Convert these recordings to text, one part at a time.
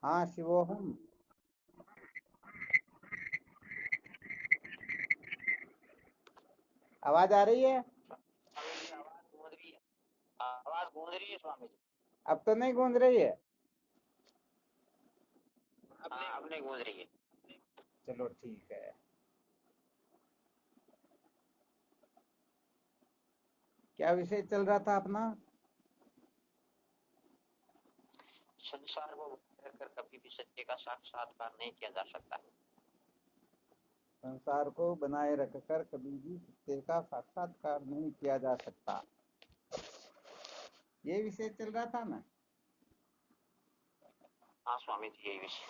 हाँ शिवोहम। आवाज आ रही है? आवाज गूंज रही है। आवाज गूंज रही है स्वामी जी। अब तो नहीं गूंज रही है? अब नहीं गूंज रही है। चलो ठीक है। क्या विषय चल रहा था अपना? संसार को कर कभी भी सत्य का साक्षात्कार नहीं किया जा सकता। संसार को बनाए रखकर कभी भी सत्य का साक्षात्कार नहीं किया जा सकता, ये विषय चल रहा था ना? हाँ स्वामी जी, यही विषय।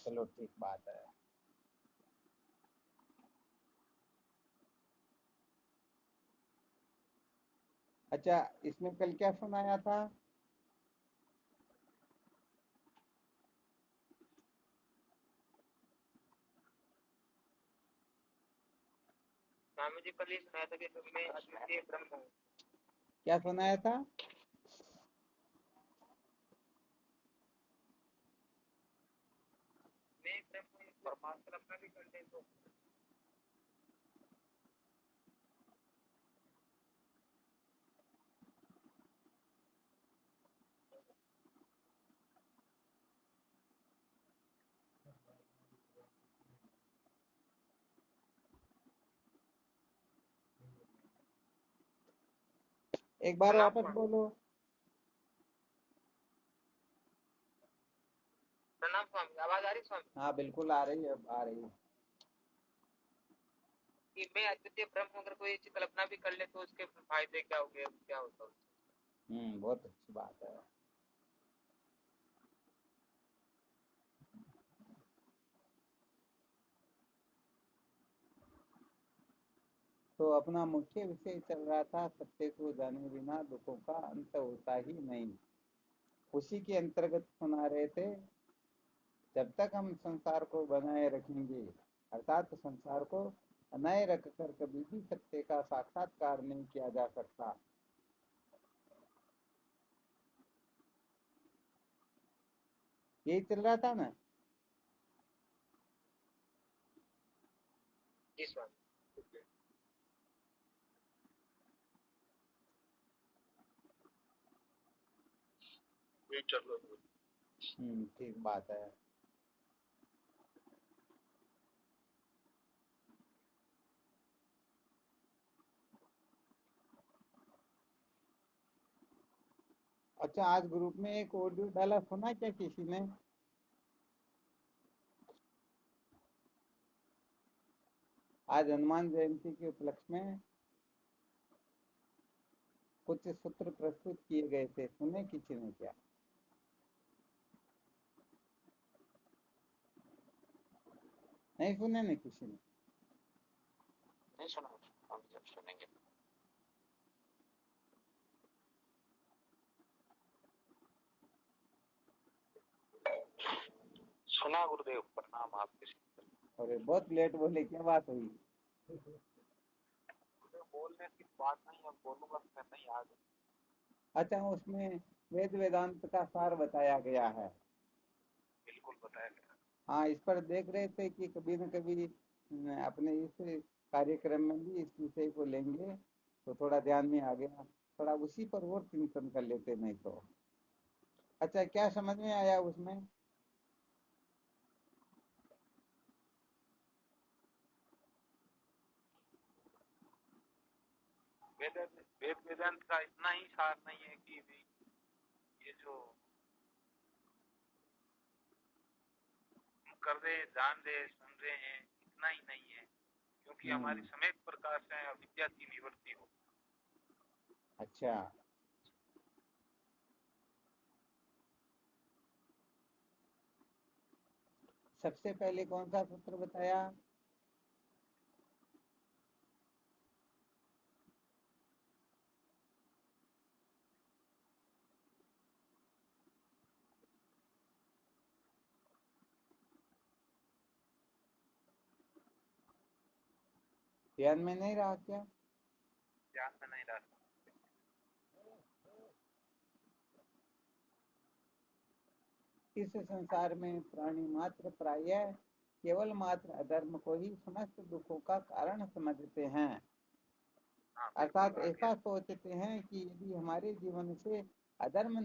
चलो ठीक बात है। अच्छा, इसमें कल क्या सुनाया था? स्वामी जी कल ही सुनाया था कि तुम्हें अद्वितीय ब्रह्म हूँ। क्या सुनाया था? मैं ब्रह्म हूँ, परमात्मा अपना भी कर दे तो। एक बार प्रणाम वापस स्वामी। बोलो। प्रणाम स्वामी, आवाज आ रही स्वामी? हाँ बिल्कुल आ रही है, आ रही है। कि मैं अद्वितीय ब्रह्म हूँ, अगर कोई इसकी कल्पना भी कर ले तो उसके फायदे क्या हो गए, क्या होता है? बहुत अच्छी बात है। तो अपना मुख्य विषय चल रहा था, सत्य को जाने बिना दुखों का अंत होता ही नहीं। उसी के अंतर्गत सुना रहे थे। जब तक हम संसार को बनाए रखेंगे, अर्थात संसार को बनाए रखकर कभी भी सत्य का साक्षात्कार नहीं किया जा सकता। यही चल रहा था ना? जी स्वामी। ये चल रहा है। ठीक बात है। अच्छा, आज ग्रुप में एक ऑडियो डाला, सुना क्या किसी ने? आज हनुमान जयंती के उपलक्ष्य में कुछ सूत्र प्रस्तुत किए गए थे, सुने किसी ने क्या? नहीं सुने ना किसी ने? नहीं सुना, हम जब सुनेंगे। सुना गुरुदेव, प्रणाम आपके सिर। अरे बहुत लेट बोले, क्या बात हुई? बोलने की बात नहीं, अब बोलूंगा तो नहीं याद। अच्छा, उसमें वेद वेदांत का सार बताया गया है। बिल्कुल बताया गया। हाँ, इस पर देख रहे थे कि कभी न कभी अपने इस कार्यक्रम में भी इस विषय को लेंगे तो थोड़ा ध्यान में आ गया। थोड़ा उसी पर और चिंतन कर लेते नहीं तो। अच्छा, क्या समझ में आया उसमें? वेद वेद वेदांत का इतना ही सार नहीं है कि ये जो हम कर रहे, जान रहे, सुन रहे हैं, इतना ही नहीं है, क्योंकि हमारी हम्म। सम्यक प्रकाश है अविद्या की निवृत्ति हो। अच्छा, सबसे पहले कौन सा सूत्र बताया? ध्यान में नहीं रहा क्या? ध्यान में नहीं रहता। इस संसार में प्राणी मात्र प्रायः केवल मात्र अधर्म को ही समस्त दुखों का कारण समझते हैं। हाँ, अर्थात बिल्कुल आ ऐसा गया। सोचते हैं कि यदि हमारे जीवन से अधर्म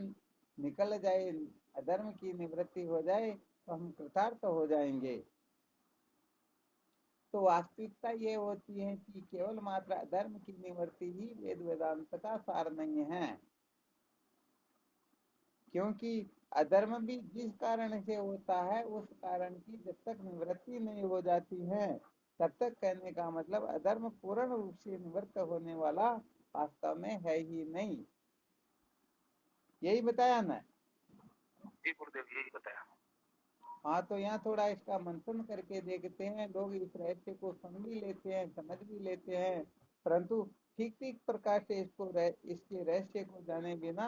निकल जाए, अधर्म की निवृत्ति हो जाए तो हम कृतार्थ हो जाएंगे। तो वास्तविकता ये होती है कि केवल मात्र अधर्म की निवृत्ति ही वेद वेदांत का सार नहीं है, क्योंकि अधर्म भी जिस कारण से होता है उस कारण की जब तक निवृत्ति नहीं हो जाती है तब तक कहने का मतलब अधर्म पूर्ण रूप से निवृत्त होने वाला वास्तव में है ही नहीं। यही बताया ना। जी गुरुदेव, यही बताया। हाँ, तो यहाँ थोड़ा इसका मंथन करके देखते हैं। लोग इस रहस्य को सुन भी लेते हैं, समझ भी लेते हैं, परंतु ठीक ठीक प्रकार से इसके रहस्य को जाने बिना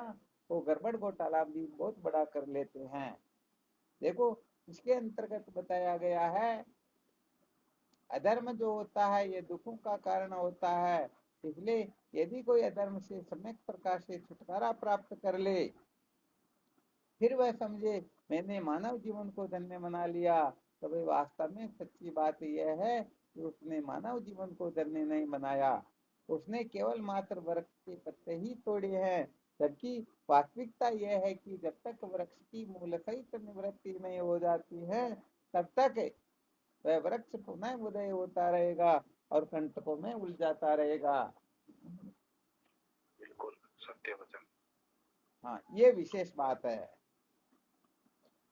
वो गड़बड़ घोटाला भी बहुत बड़ा कर लेते हैं। देखो, इसके अंतर्गत बताया गया है अधर्म जो होता है ये दुखों का कारण होता है। इसलिए यदि कोई अधर्म से सम्यक प्रकार से छुटकारा प्राप्त कर ले, फिर वह समझे मैंने मानव जीवन को धन्य बना लिया, तो भाई वास्तव में सच्ची बात यह है कि उसने मानव जीवन को धन्य नहीं बनाया, उसने केवल मात्र वृक्ष के पत्ते ही तोड़े हैं। जबकि वास्तविकता यह है कि जब तक वृक्ष की मूल सहित निवृत्ति नहीं हो जाती है तब तक वह वृक्ष पुनः उदय होता रहेगा और कंटकों में उलझाता रहेगा। बिल्कुल सत्य वचन। हाँ, ये विशेष बात है।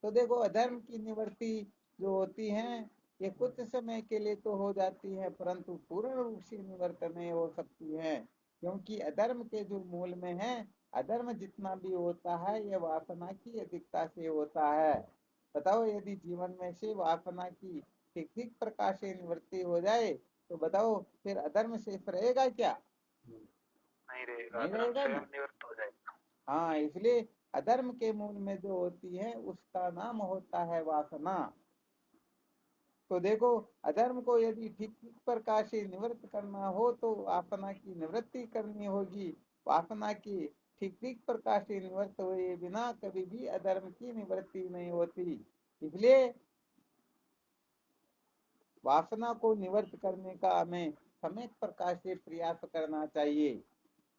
तो देखो, अधर्म की निवृत्ति जो होती है ये कुछ समय के लिए तो हो जाती है, परंतु पूर्ण रूप से निवृत्त नहीं हो सकती है, क्योंकि अधर्म के जो मूल में है, अधर्म जितना भी होता है ये वासना की अधिकता से होता है। बताओ, यदि जीवन में से वासना की ठीक ठीक प्रकार से निवृत्ति हो जाए तो बताओ फिर अधर्म शेष रहेगा क्या? नहीं रहेगा, नहीं अधर्म रहेगा स्वयं ना। निवृत्त हो जाएगा। हाँ, इसलिए अधर्म के मूल में जो होती है उसका नाम होता है वासना। तो देखो, अधर्म को यदि ठीक ठीक प्रकार से निवृत्त करना हो तो वासना की निवृत्ति करनी होगी। वासना की ठीक ठीक प्रकार से निवृत्त हुए बिना कभी भी अधर्म की निवृत्ति नहीं होती। इसलिए वासना को निवृत्त करने का हमें सम्यक प्रकार से प्रयास करना चाहिए।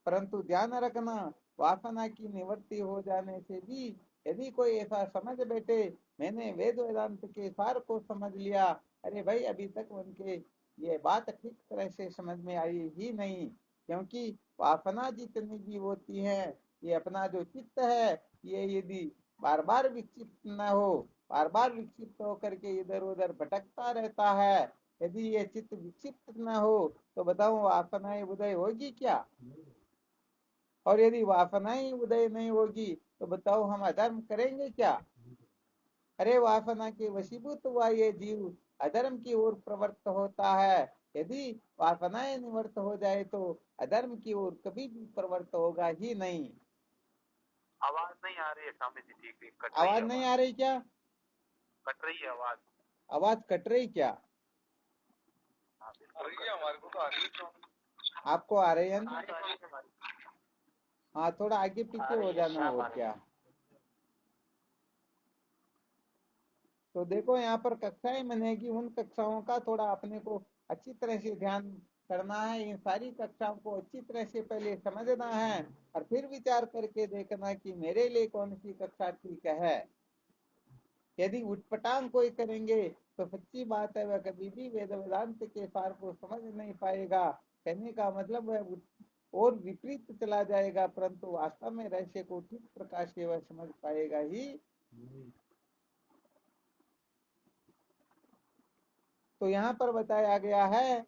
परंतु ध्यान रखना, वासना की निवृत्ति हो जाने से भी यदि कोई ऐसा समझ बैठे मैंने वेद वेदांत के सार को समझ लिया, अरे भाई अभी तक उनके ये बात ठीक तरह से समझ में आई ही नहीं, क्योंकि वासना जितनी भी होती है ये अपना जो चित्त है ये यदि बार बार विक्षिप्त न हो, बार बार विक्षिप्त होकर के इधर उधर भटकता रहता है, यदि ये चित्त विक्षिप्त न हो तो बताओ वासनाएं उदय होगी क्या? और यदि वासनाएं उदय नहीं होगी तो बताओ हम अधर्म करेंगे क्या? अरे वासना के वशीभूत हुआ ये जीव अधर्म की ओर प्रवृत्त होता है। यदि वासनाएं निवृत्त हो जाए तो अधर्म की ओर कभी भी प्रवृत्त होगा ही नहीं। आवाज नहीं आ रही है स्वामी जी, ठीक है, कट रही आवाज है नहीं आवाज। आ रही क्या? कट रही है आवाज। आवाज कट रही क्या? हाँ बिल्कुल रही है, हमारे को तो आ रही है तो। आपको आ रही है ना? आ रही है हमारी। हाँ, थोड़ा आगे आ पीछे हो रही है, जाना शाम और आ रही क्या। है। तो देखो, यहाँ पर कक्षाएं बनेगी, उन कक्षाओं का थोड़ा अपने को अच्छी तरह से ध्यान करना है। इन सारी कक्षाओं को अच्छी तरह से पहले समझना है और फिर विचार करके देखना कि मेरे लिए कौन सी कक्षा ठीक है। यदि उटपटांग कोई करेंगे तो सच्ची बात है वह कभी भी वेद वेदांत के सार को समझ नहीं पाएगा। कहने का मतलब वह और विपरीत चला जाएगा, परंतु वास्तव में रहस्य को ठीक प्रकार से वह समझ पाएगा ही। तो यहाँ पर बताया गया है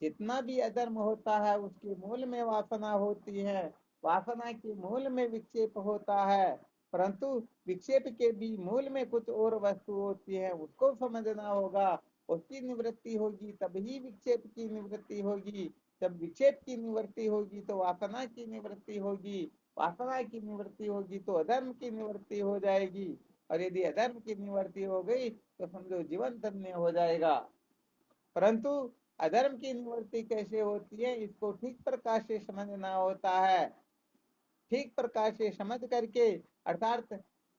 जितना भी अधर्म होता है उसके मूल में वासना होती है, वासना के मूल में विक्षेप होता है, परंतु विक्षेप के भी मूल में कुछ और वस्तु होती है, उसको समझना होगा। उसकी निवृत्ति होगी तभी विक्षेप की निवृत्ति होगी। जब विक्षेप की निवृत्ति होगी तो वासना की निवृत्ति होगी, वासना की निवृत्ति होगी तो अधर्म की निवृत्ति हो जाएगी, और यदि अधर्म की निवृत्ति हो गई तो समझो जीवन धन्य हो जाएगा। परंतु अधर्म की निवृत्ति कैसे होती है इसको ठीक प्रकार से समझना होता है। ठीक प्रकार से समझ करके, अर्थात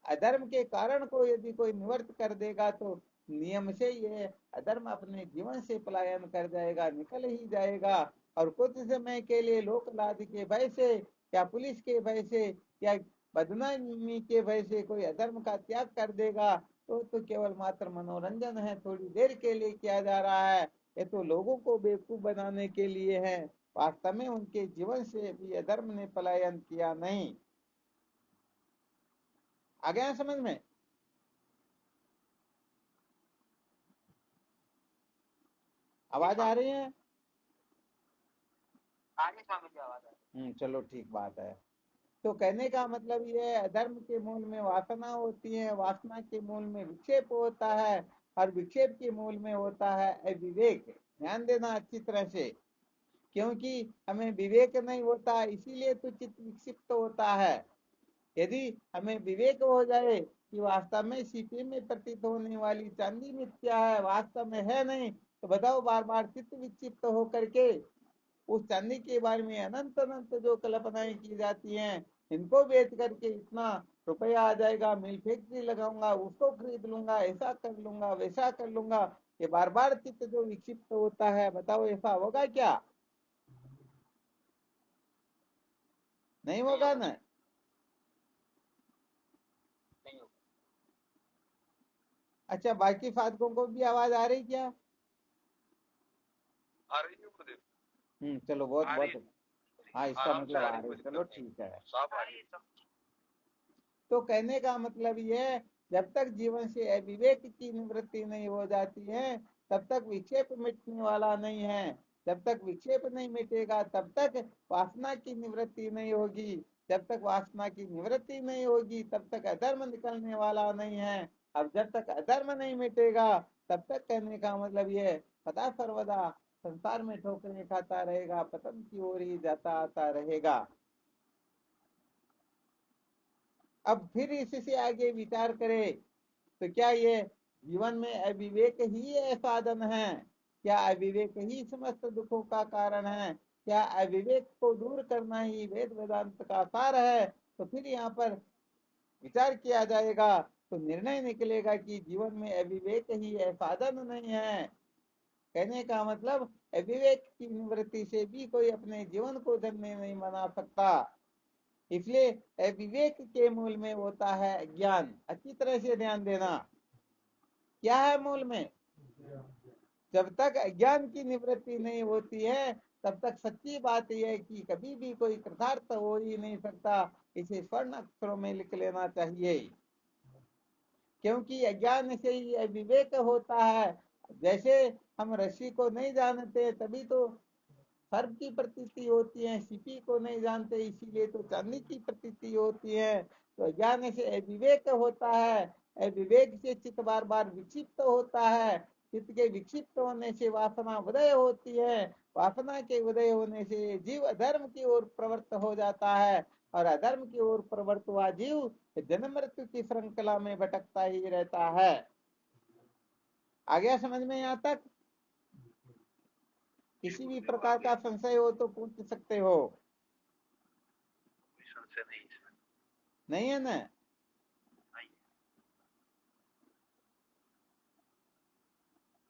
अधर्म के कारण को यदि कोई निवृत्त कर देगा तो नियम से ये अधर्म अपने जीवन से पलायन कर जाएगा, निकल ही जाएगा। और कुछ समय के लिए लोक लाज के भय से या पुलिस के भय से या बदनामी के भय से कोई अधर्म का त्याग कर देगा तो केवल मात्र मनोरंजन है, थोड़ी देर के लिए किया जा रहा है। ये तो लोगों को बेवकूफ बनाने के लिए है, वास्तव में उनके जीवन से भी अधर्म ने पलायन किया नहीं। आ गया समझ में? आवाज आ रही है? चलो ठीक बात है। तो कहने का मतलब ये है, अधर्म के मूल में वासना होती है, वासना के मूल में विक्षेप होता है, और विक्षेप के मूल में होता है अविवेक। ध्यान देना अच्छी तरह से, क्योंकि हमें विवेक नहीं होता, इसीलिए तो चित्त विक्षिप्त होता है। यदि हमें विवेक हो जाए कि वास्तव में सीपी में प्रतीत होने वाली चांदी मिथ्या है, वास्तव में है नहीं, तो बताओ बार बार चित्त विक्षिप्त होकर के उस चांदी के बारे में अनंत अनंत जो कल्पनाएं की जाती हैं, इनको बेच करके इतना रुपया आ जाएगा, मिल फैक्ट्री लगाऊंगा, उसको खरीद लूंगा, ऐसा कर लूंगा, वैसा कर लूंगा, ये बार बार चित्त जो विक्षिप्त होता है, बताओ ऐसा होगा क्या? नहीं होगा ना? अच्छा, बाकी फाटकों को भी आवाज आ रही क्या? आ रही है गुरुदेव। चलो बहुत बहुत। हाँ, इसका मतलब आ रही, चलो ठीक है। साफ आ रही है। तो कहने का मतलब ये, जब तक जीवन से अविवेक की निवृत्ति नहीं हो जाती है, तब तक विक्षेप मिटने वाला नहीं है। जब तक विक्षेप नहीं मिटेगा तब तक वासना की निवृत्ति नहीं होगी। जब तक वासना की निवृत्ति नहीं होगी तब तक अधर्म निकलने वाला नहीं है। अब जब तक अधर्म नहीं मिटेगा तब तक कहने का मतलब ये सदा सर्वदा संसार में ठोकरें खाता रहेगा, पतन की ओर ही जाता आता रहेगा। अब फिर इससे आगे विचार करें तो क्या ये जीवन में अविवेक ही साधन है? क्या अविवेक ही समस्त दुखों का कारण है? क्या अविवेक को दूर करना ही वेद वेदांत का सार है? तो फिर यहाँ पर विचार किया जाएगा तो निर्णय निकलेगा कि जीवन में अविवेक ही साधन नहीं है। कहने का मतलब अविवेक की निवृत्ति से भी कोई अपने जीवन को धन्य नहीं बना सकता। इसलिए अविवेक के मूल में होता है ज्ञान। अच्छी तरह से ध्यान देना, क्या है मूल में? जब तक अज्ञान की निवृत्ति नहीं होती है तब तक सच्ची बात यह है कि कभी भी कोई कृतार्थ हो ही नहीं सकता। इसे स्वर्ण अक्षरों में लिख लेना चाहिए, क्योंकि अज्ञान से ही अविवेक होता है। जैसे हम रस्सी को नहीं जानते तभी तो सर्प की प्रतीति होती है, सीपी को नहीं जानते इसीलिए तो चांदी की प्रतीति होती है। तो ज्ञान से अविवेक होता है, अविवेक से चित्त बार बार विक्षिप्त होता है, चित्त के विक्षिप्त होने से वासना उदय होती है, वासना के उदय होने से जीव अधर्म की ओर प्रवृत्त हो जाता है, और अधर्म की ओर प्रवृत्त हुआ जीव जन्म मृत्यु की श्रृंखला में भटकता ही रहता है। आ गया समझ में यहाँ तक? किसी भी प्रकार का संशय हो तो पूछ सकते हो। नहीं है ना?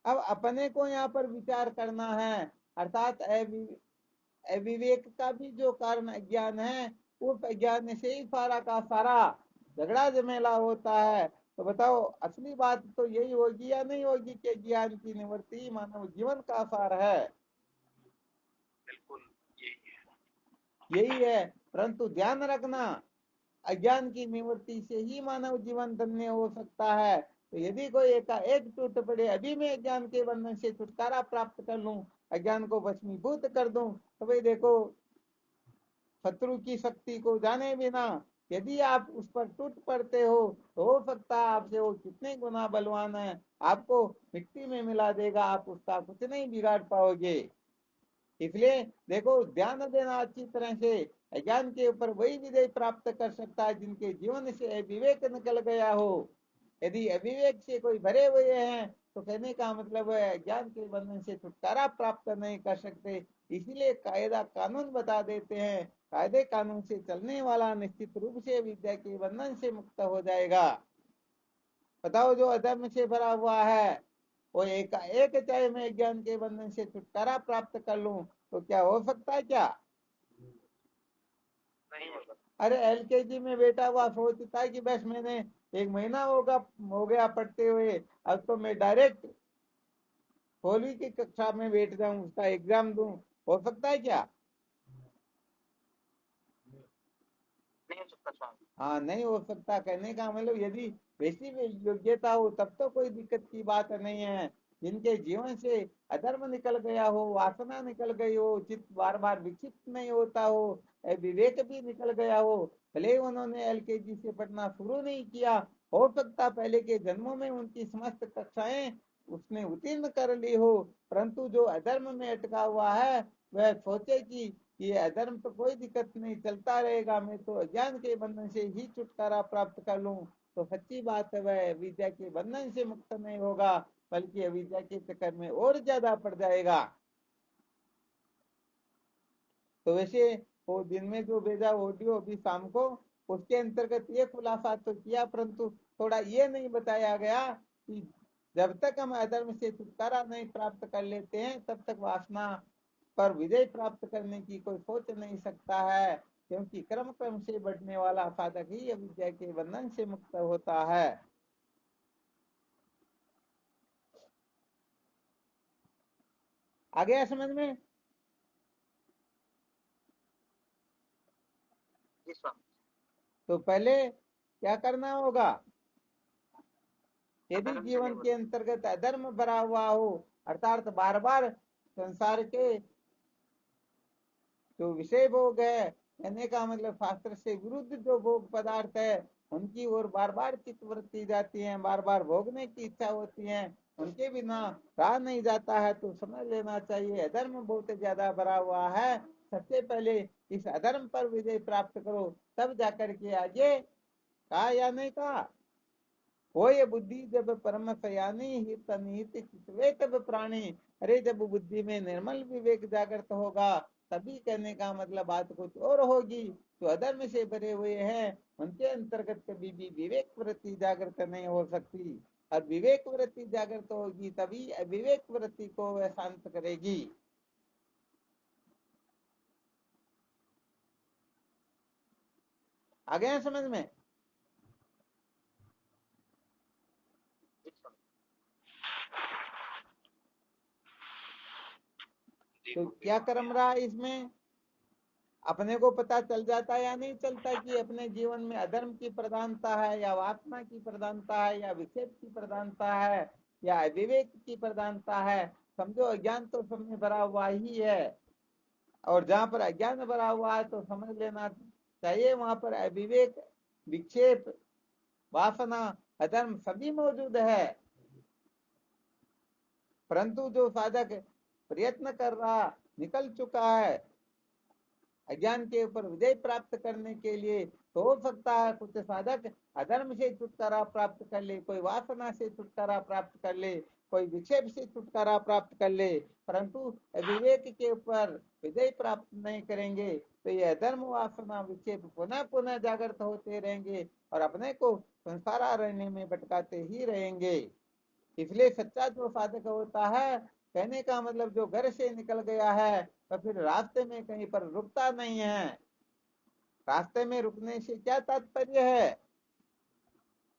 अब अपने को यहाँ पर विचार करना है, अर्थात अविवेक का भी जो कारण अज्ञान है, उस अज्ञान से ही सारा का सारा झगड़ा झमेला होता है। तो बताओ असली बात तो यही होगी या नहीं होगी कि ज्ञान की निवृत्ति मानव जीवन का सार है? बिल्कुल यही है। परंतु ध्यान रखना, अज्ञान की निवृत्ति से ही मानव जीवन धन्य हो सकता है। तो यदि कोई एक टूट पड़े, अभी मैं अज्ञान के बंधन से छुटकारा प्राप्त कर लूं, अज्ञान को भस्मीभूत कर दूं, तो भाई देखो, शत्रु की शक्ति को जाने बिना यदि आप उस पर टूट पड़ते हो सकता है आपसे वो कितने गुना बलवान है, आपको मिट्टी में मिला देगा, आप उसका कुछ नहीं बिगाड़ पाओगे। इसलिए देखो, ध्यान देना अच्छी तरह से, अज्ञान के ऊपर वही विजय प्राप्त कर सकता है जिनके जीवन से विवेक निकल गया हो। यदि अविवेक से कोई भरे हुए हैं तो कहने का मतलब है ज्ञान के बंधन से छुटकारा प्राप्त नहीं कर सकते। इसीलिए कायदा कानून बता देते हैं, कायदे कानून से चलने वाला निश्चित रूप से विद्या के बंधन से मुक्त हो जाएगा। बताओ, जो अधर्म से भरा हुआ है वो एक चाहे मैं ज्ञान के बंधन से छुटकारा प्राप्त कर लूं तो क्या हो सकता है क्या? नहीं हो सकता। अरे एलकेजी में बेटा हुआ सोचता है कि बस मैंने 1 महीना हो गया पढ़ते हुए, अब तो मैं डायरेक्ट 12वीं की कक्षा में बैठ जाऊं, उसका एग्जाम दूं। हो सकता है क्या? नहीं हो सकता स्वामी। हाँ, नहीं हो सकता। कहने का मतलब यदि वैसी भी योग्यता हो तब तो कोई दिक्कत की बात नहीं है। जिनके जीवन से अधर्म निकल गया हो, वासना निकल गई हो, चित्त बार बार विक्षिप्त नहीं होता हो, विवेक भी निकल गया हो, भले उन्होंने एलकेजी से पढ़ना शुरू नहीं किया, हो सकता पहले के जन्मों में उनकी समस्त कक्षाएं उसने उत्तीर्ण कर ली हो, परंतु जो अधर्म में अटका हुआ है वह सोचे कि ये अधर्म तो कोई दिक्कत नहीं, चलता रहेगा, मैं तो अज्ञान के बंधन से ही छुटकारा प्राप्त कर लूं, तो सच्ची बात है वह विद्या के बंधन से मुक्त नहीं होगा, बल्कि अविद्या के चक्कर में और ज्यादा पड़ जाएगा। तो वैसे वो दिन में जो भेजा ऑडियो अभी शाम को, उसके अंतर्गत ये खुलासा तो किया, परंतु थोड़ा ये नहीं बताया गया कि जब तक हम अधर्म से छुटकारा नहीं प्राप्त कर लेते हैं तब तक वासना पर विजय प्राप्त करने की कोई सोच नहीं सकता है, क्योंकि क्रम क्रम से बढ़ने वाला साधक ही अविद्या के बंधन से मुक्त होता है। आ गया समझ में? जी स्वामी। तो पहले क्या करना होगा? यदि अधर्म से जीवन के निवृत्त। अंतर्गत अधर्म भरा हुआ हो, अर्थात बार बार संसार के जो विषय भोग है, कहने का मतलब शास्त्र से विरुद्ध जो भोग पदार्थ है उनकी ओर बार बार चित्त वृत्ति जाती है, बार बार भोगने की इच्छा होती है, उनके बिना रहा नहीं जाता है, तो समझ लेना चाहिए अधर्म बहुत ज्यादा भरा हुआ है। सबसे पहले इस अधर्म पर विजय प्राप्त करो, तब जाकर के आगे। कहा या नहीं कहा? वो ये बुद्धि जब परम सयानी हित निहित चितवे तब प्राणी। अरे जब बुद्धि में निर्मल विवेक जागृत होगा तभी कहने का मतलब बात कुछ और होगी। तो अधर्म से भरे हुए हैं उनके अंतर्गत कभी भी विवेक वृत्ति जागृत नहीं हो सकती, और विवेक वृत्ति जागृत होगी तभी अविवेक वृत्ति को वह शांत करेगी। आ गया समझ में? जी स्वामी। तो क्या क्रम रहा इसमें? अपने को पता चल जाता या नहीं चलता कि अपने जीवन में अधर्म की प्रधानता है या वासना की प्रधानता है या विक्षेप की प्रधानता है या अविवेक की प्रधानता है? समझो अज्ञान तो सब में भरा हुआ ही है, और जहां पर अज्ञान भरा हुआ है तो समझ लेना चाहिए वहां पर अविवेक, विक्षेप, वासना, अधर्म सभी मौजूद है। परंतु जो साधक प्रयत्न कर रहा, निकल चुका है अज्ञान के ऊपर विजय प्राप्त करने के लिए, तो हो सकता है कुछ साधक अधर्म से छुटकारा प्राप्त कर ले, कोई वासना से छुटकारा प्राप्त कर ले, कोई विक्षेप से छुटकारा प्राप्त कर ले, परंतु विवेक के ऊपर विजय प्राप्त नहीं करेंगे तो ये अधर्म वासना विक्षेप पुनः पुनः जागृत होते रहेंगे और अपने को संसार अरण्य में भटकाते ही रहेंगे। इसलिए सच्चा जो साधक होता है, कहने का मतलब जो घर से निकल गया है तो फिर रास्ते में कहीं पर रुकता नहीं है। रास्ते में रुकने से क्या तात्पर्य है?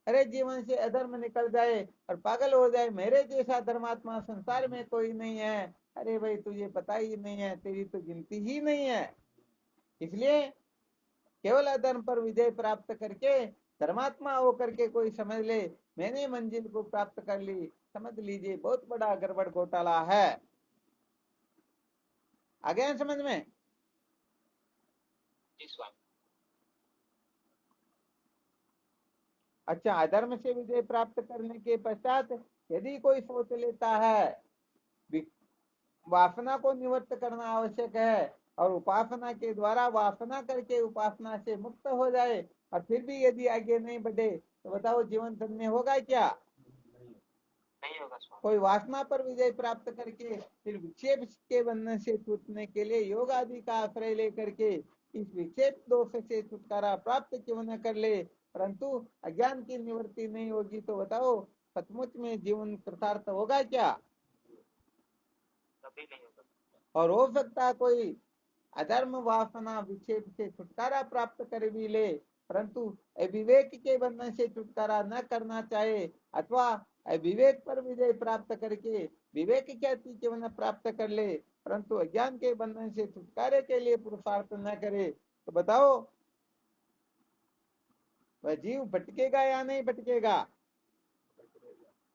अरे जीवन से अधर्म निकल जाए और पागल हो जाए, मेरे जैसा धर्मात्मा संसार में कोई नहीं है, अरे भाई तुझे पता ही नहीं है, तेरी तो गिनती ही नहीं है। इसलिए केवल अधर्म पर विजय प्राप्त करके धर्मात्मा होकर के कोई समझ ले मैंने मंजिल को प्राप्त कर ली, समझ लीजिए बहुत बड़ा गड़बड़ घोटाला है। आ गया समझ में? जी स्वामी। अच्छा, अधर्म से विजय प्राप्त करने के पश्चात यदि कोई सोच लेता है वासना को निवृत्त करना आवश्यक है और उपासना के द्वारा वासना करके उपासना से मुक्त हो जाए, और फिर भी यदि आगे नहीं बढ़े तो बताओ जीवन धन्य होगा क्या? नहीं होगा स्वामी। कोई वासना पर विजय प्राप्त करके फिर विक्षेप के बंधन से छूटने के लिए योग आदि का आश्रय लेकर के इस विक्षेप दोष से छुटकारा प्राप्त क्यों न कर ले, परंतु अज्ञान की निवृत्ति नहीं होगी तो बताओ सचमुच में जीवन कृतार्थ होगा क्या? कभी नहीं होगा। और हो सकता कोई अधर्म वासना विक्षेप से छुटकारा प्राप्त कर भी ले, परंतु अविवेक के बंधन से छुटकारा न करना चाहे, अथवा अविवेक पर विजय प्राप्त करके विवेक की अति क्यों न प्राप्त कर ले, परंतु अज्ञान के बंधन से छुटकारे के लिए पुरुषार्थ न करे, तो बताओ वह जीव भटकेगा या नहीं भटकेगा?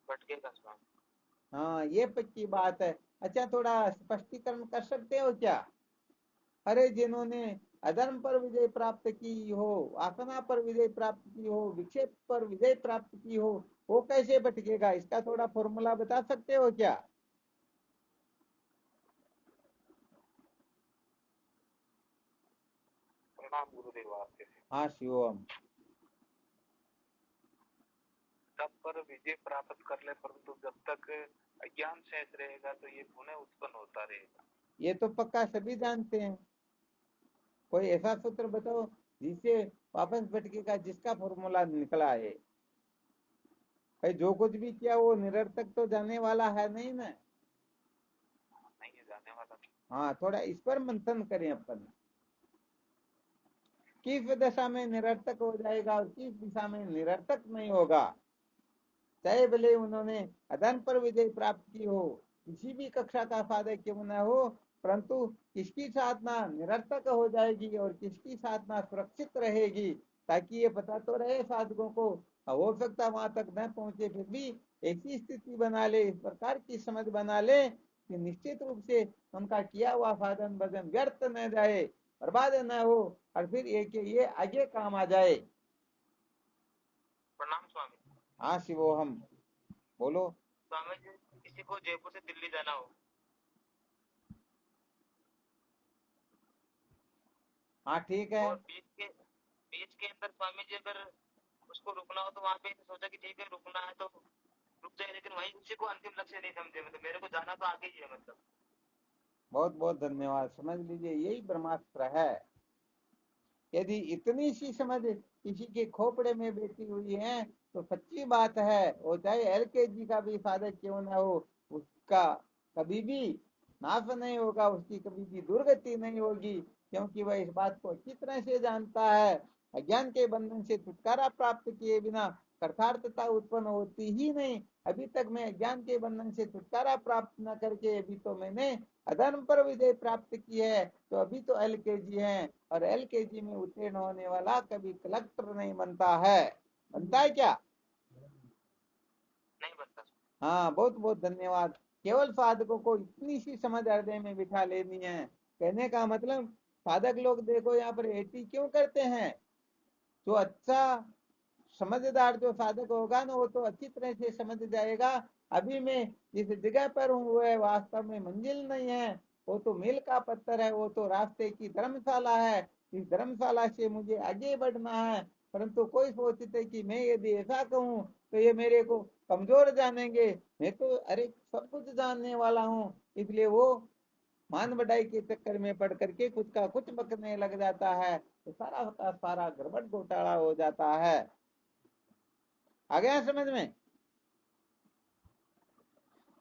भटकेगा स्वामी। हाँ, ये पक्की बात है। अच्छा, थोड़ा स्पष्टीकरण कर सकते हो क्या? अरे जिन्होंने अधर्म पर विजय प्राप्त की हो, वासना पर विजय प्राप्त की हो, विक्षेप पर विजय प्राप्त की हो, वो कैसे भटकेगा? इसका थोड़ा फॉर्मूला बता सकते हो क्या? प्रणाम गुरुदेव आपके। हाँ शिवम। तब पर विजय प्राप्त कर ले, परंतु जब तक अज्ञान शेष रहेगा तो ये पुनः उत्पन्न होता रहेगा। ये तो पक्का सभी जानते हैं। कोई ऐसा सूत्र बताओ जिससे वापस भटकेगा, जिसका फॉर्मूला निकला है। भाई जो कुछ भी किया वो निरर्थक तो जाने वाला है नहीं ना। नहीं है जाने वाला। हाँ, थोड़ा इस पर मंथन करें अपन, किस दशा में निरर्थक हो जाएगा और किस दिशा में निरर्थक नहीं होगा। चाहे भले उन्होंने अधर्म पर विजय प्राप्त की हो, किसी भी कक्षा का साधक क्यों न हो, परंतु किसकी साधना निरर्थक हो जाएगी और किसकी साधना सुरक्षित रहेगी, ताकि ये पता तो रहे साधकों को। हो सकता वहां तक न पहुंचे, फिर भी ऐसी स्थिति बना ले, इस प्रकार की समझ बना ले कि निश्चित रूप से उनका किया हुआ साधन भजन व्यर्थ न जाए, बर्बाद न हो, और फिर ये आगे काम आ जाए। प्रणाम स्वामी। हाँ शिवोहम, बोलो। स्वामी जी, किसी को जयपुर से दिल्ली जाना हो, हाँ ठीक है। और बीच के अंदर स्वामी जी अगर उसको रुकना हो तो वहां पे सोचा कि ठीक है रुकना है तो रुक जाए, लेकिन वहीं उसी को अंतिम लक्ष्य नहीं समझे, मतलब मेरे को जाना तो आगे ही है मतलब। बहुत बहुत धन्यवाद। समझ लीजिए यही ब्रह्मास्त्र है। यदि इतनी सी समझ किसी के खोपड़े में बैठी हुई है तो सच्ची बात है, वो चाहे एलकेजी का भी साधक क्यों ना हो, उसका कभी भी नाश नहीं होगा, उसकी कभी भी दुर्गति नहीं होगी, क्योंकि वह इस बात को अच्छी तरह से जानता है। अज्ञान के बंधन से छुटकारा प्राप्त किए बिना कृतार्थता उत्पन्न होती ही नहीं। अभी तक मैं अज्ञान के बंधन से छुटकारा प्राप्त न करके अभी तो मैंने अधर्म पर विजय प्राप्त की है, तो अभी तो एलकेजी है, और एलकेजी में उत्तीर्ण होने वाला कभी कलेक्टर नहीं बनता है। बनता है क्या? नहीं बनता। हाँ, बहुत बहुत धन्यवाद। केवल साधकों को इतनी सी समझ हृदय में बिठा लेनी है। कहने का मतलब, साधक लोग देखो यहाँ पर एटी क्यों करते हैं? जो अच्छा समझदार जो साधक होगा ना, वो तो अच्छी तरह से समझ जाएगा अभी मैं जिस जगह पर हूँ वह वास्तव में मंजिल नहीं है, वो तो मील का पत्थर है, वो तो रास्ते की धर्मशाला है। इस धर्मशाला से मुझे आगे बढ़ना है, परंतु कोई सोचते कि मैं यदि ऐसा कहूँ तो ये मेरे को कमजोर जानेंगे, मैं तो अरे सब कुछ जानने वाला हूँ, इसलिए वो मान बढ़ाई के चक्कर में पड़ करके कुछ का कुछ बकने लग जाता है, तो सारा का सारा गड़बड़ घोटाला हो जाता है। आ गया समझ में?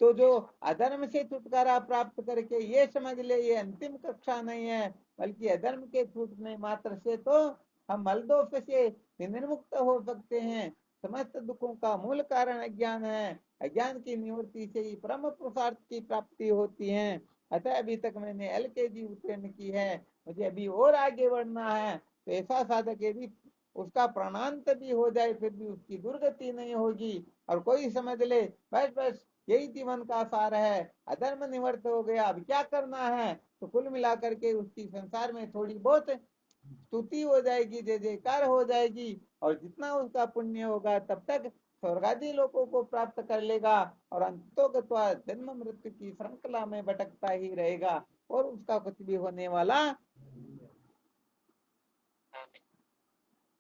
तो जो अधर्म से छुटकारा प्राप्त करके ये समझ ले ये अंतिम कक्षा नहीं है, बल्कि अधर्म के छूटने मात्र से तो हम मलदोष से निर्मुक्त हो सकते हैं। समस्त दुखों का मूल कारण अज्ञान है। अज्ञान की निवृत्ति से ही परम पुरुषार्थ की प्राप्ति होती है। अतः अभी तक मैंने एलकेजी उत्तीर्ण की है, मुझे अभी और आगे बढ़ना है। तो ऐसा साधक यदि उसका प्राणांत भी हो जाए फिर भी उसकी दुर्गति नहीं होगी। और कोई समझ ले बस बस यही जीवन का सार है, अधर्म निवृत्त हो गया, अब क्या करना है, तो कुल मिलाकर के उसकी संसार में थोड़ी बहुत स्तुति हो जाएगी, जय जयकार हो जाएगी, और जितना उसका पुण्य होगा तब तक स्वर्गादि लोकों को प्राप्त कर लेगा, और अंतोगत्वा जन्म मृत्यु की श्रृंखला में भटकता ही रहेगा, और उसका कुछ भी होने वाला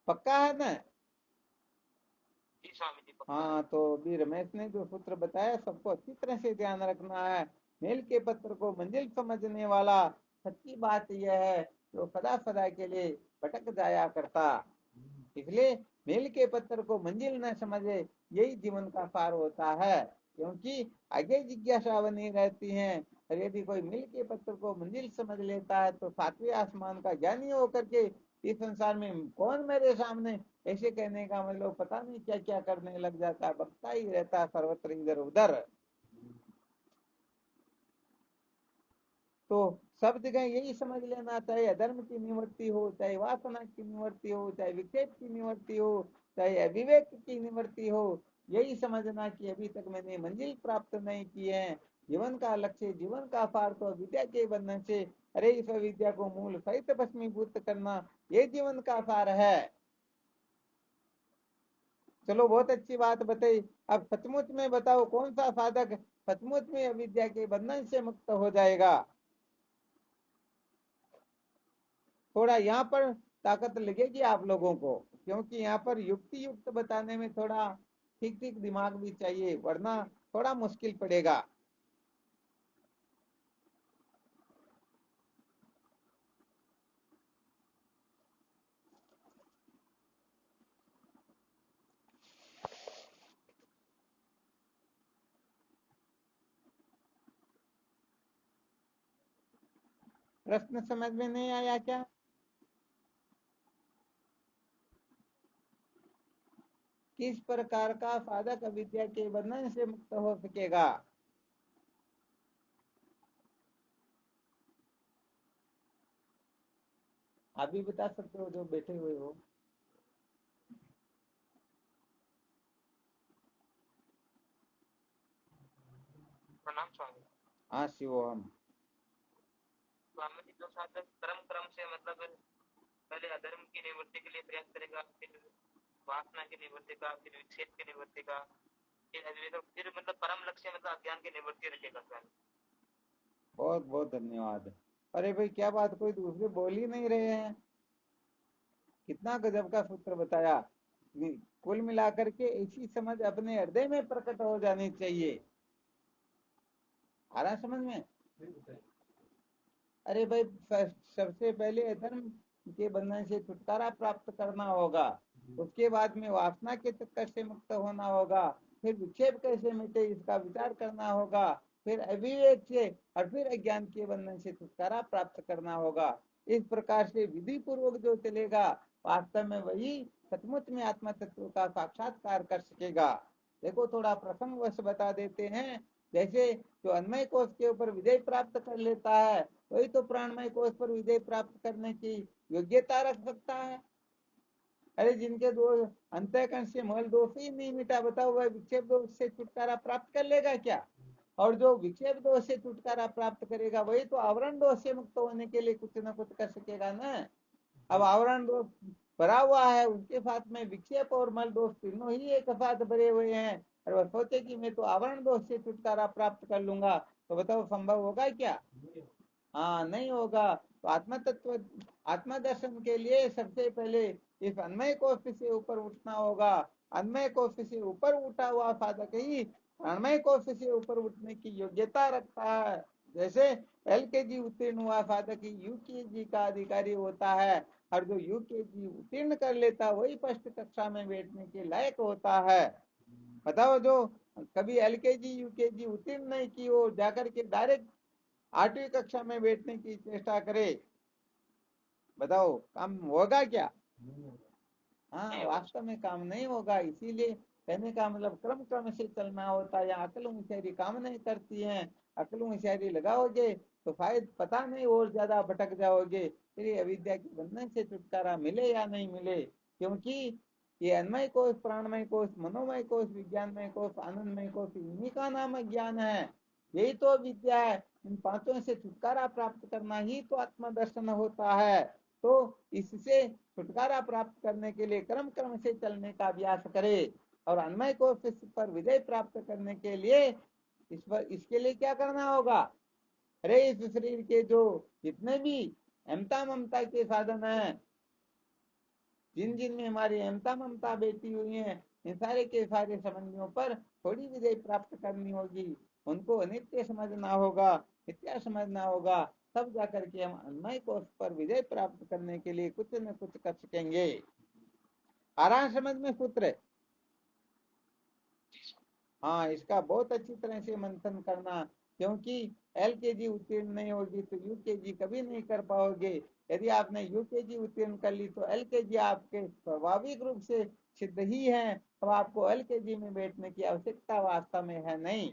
पक्का है ना? स्वामी जी पक्का। हाँ, तो अभी रमेश ने जो सूत्र बताया सबको अच्छी तरह से ध्यान रखना है। मेल के पत्र को मंजिल समझने वाला, सच्ची बात यह है जो सदा सदा के लिए भटक जाया करता। इसलिए मेल के पत्र को मंजिल न समझे, यही जीवन का सार होता है, क्योंकि आगे जिज्ञासा बनी रहती है। और यदि कोई मिल के पत्र को मंजिल समझ लेता है तो सातवें आसमान का ज्ञानी होकर के इस संसार में कौन मेरे सामने, ऐसे कहने का मतलब पता नहीं क्या क्या करने लग जाता, बकता ही रहता सर्वत्र इधर उधर। तो सब जगह यही समझ लेना, चाहे अधर्म की निवृत्ति हो, चाहे वासना की निवृत्ति हो, चाहे विक्षेप की निवृत्ति हो, चाहे अविवेक की निवृत्ति हो, यही समझना कि अभी तक मैंने मंजिल प्राप्त नहीं की है। जीवन का लक्ष्य, जीवन का सार तो विद्या के बंधन से, अरे इस विद्या को मूल सहित भस्मीभूत करना, ये जीवन का सार है। चलो, बहुत अच्छी बात बताई। अब सचमुच में बताओ कौन सा साधक सचमुच में अविद्या के बंधन से मुक्त हो जाएगा। थोड़ा यहाँ पर ताकत लगेगी आप लोगों को, क्योंकि यहाँ पर युक्ति युक्त बताने में थोड़ा ठीक ठीक दिमाग भी चाहिए, वरना थोड़ा मुश्किल पड़ेगा। प्रश्न समझ में नहीं आया क्या? किस प्रकार का साधक अविद्या के बंधन से मुक्त हो सकेगा? आप भी बता सकते हो जो बैठे हुए हो। प्रणाम स्वामी। हाँ शिवोहम। स्वामी जी, जो साधक कर्म क्रम से मतलब पहले अधर्म की निवृत्ति के लिए प्रयास करेगा, फिर वासना की निवृत्ति का, फिर विक्षेप की निवृत्ति का, फिर अविवेक, फिर मतलब परम लक्ष्य मतलब अज्ञान की निवृत्ति रखेगा स्वामी। बहुत बहुत धन्यवाद। अरे भाई क्या बात, कोई दूसरे बोल ही नहीं रहे हैं। कितना गजब का सूत्र बताया। कुल मिलाकर के ऐसी समझ अपने हृदय में प्रकट हो जानी चाहिए। आ रहा समझ में? अरे भाई, सबसे पहले अधर्म के बंधन से छुटकारा प्राप्त करना होगा, उसके बाद में वासना के चक्कर से मुक्त होना होगा, फिर विक्षेप कैसे मिटे इसका विचार करना होगा, फिर अविवेक से और फिर अज्ञान के बंधन से छुटकारा प्राप्त करना होगा। इस प्रकार से विधि पूर्वक जो चलेगा, वास्तव में वही सचमुच में आत्मा तत्व का साक्षात्कार कर सकेगा। देखो, थोड़ा प्रसंग वश बता देते हैं। जैसे जो अन्वय कोश के ऊपर विजय प्राप्त कर लेता है, वही तो प्राणमय कोश पर विजय प्राप्त करने की योग्यता रख सकता है। अरे जिनके दो अंतःकरण से मल दोष ही नहीं मिटा, बताओ वह विक्षेप दोष से छुटकारा प्राप्त कर लेगा क्या? और जो विक्षेप दोष से छुटकारा प्राप्त करेगा वही तो आवरण दोष से मुक्त होने के लिए कुछ न कुछ कर सकेगा ना। अब आवरण दोष भरा हुआ है, उसके साथ में विक्षेप और मल दोष तीनों ही एक साथ भरे हुए हैं, और वह सोचे कि मैं तो आवरण दोष से छुटकारा प्राप्त कर लूंगा, तो बताओ संभव होगा क्या? हाँ, नहीं होगा। तो आत्मा तत्व, आत्मा दर्शन के लिए सबसे पहले इस अन्वय कोश से ऊपर उठना होगा। अन्वय कोश से ऊपर उठा हुआ साधक ही अन्वय कोश से ऊपर उठने की योग्यता रखता है। जैसे LKG उत्तीर्ण हुआ साधक ही UKG का अधिकारी होता है, और जो UKG उत्तीर्ण कर लेता वही फर्स्ट कक्षा में बैठने के लायक होता है। बताओ, जो कभी LKG UKG उत्तीर्ण नहीं की हो, जाकर के डायरेक्ट 8वीं कक्षा में बैठने की चेष्टा करे, बताओ काम होगा क्या? हाँ, वास्तव में काम नहीं होगा। इसीलिए कहने का मतलब क्रम क्रम से चलना होता है। या अकल होशियारी काम नहीं करती है, अकल होशियारी लगाओगे तो शायद पता नहीं और ज्यादा भटक जाओगे, फिर अविद्या के बंधन से छुटकारा मिले या नहीं मिले। क्योंकि ये अन्मय कोश, प्राणमय कोश, मनोमय कोश, विज्ञानमय कोश, आनंदमय कोश, इन्हीं का नाम ज्ञान है। यही तो विद्या है। इन पांचों से छुटकारा प्राप्त करना ही तो आत्मदर्शन होता है। तो इससे छुटकारा प्राप्त करने के लिए क्रम क्रम से चलने का अभ्यास करे, और अन्वय को पर विजय प्राप्त करने के लिए इसके लिए क्या करना होगा? अरे इस शरीर के जो जितने भी अहमता ममता के साधन है, जिन जिन में हमारी अहमता ममता बैठी हुई है, इन सारे के सारे संबंधियों पर थोड़ी विजय प्राप्त करनी होगी, उनको अनित्य समझना होगा, मिथ्या समझना होगा, तब जाकर के हम अन्वय कोष पर विजय प्राप्त करने के लिए कुछ न कुछ कर सकेंगे। आ रहा है समझ में सूत्र? हाँ, इसका बहुत अच्छी तरह से मंथन करना, क्योंकि LKG उत्तीर्ण नहीं होगी तो UKG कभी नहीं कर पाओगे। यदि आपने UKG उत्तीर्ण कर ली तो LKG आपके स्वाभाविक रूप से सिद्ध ही है, तो आपको LKG में बैठने की आवश्यकता वास्तव में है नहीं।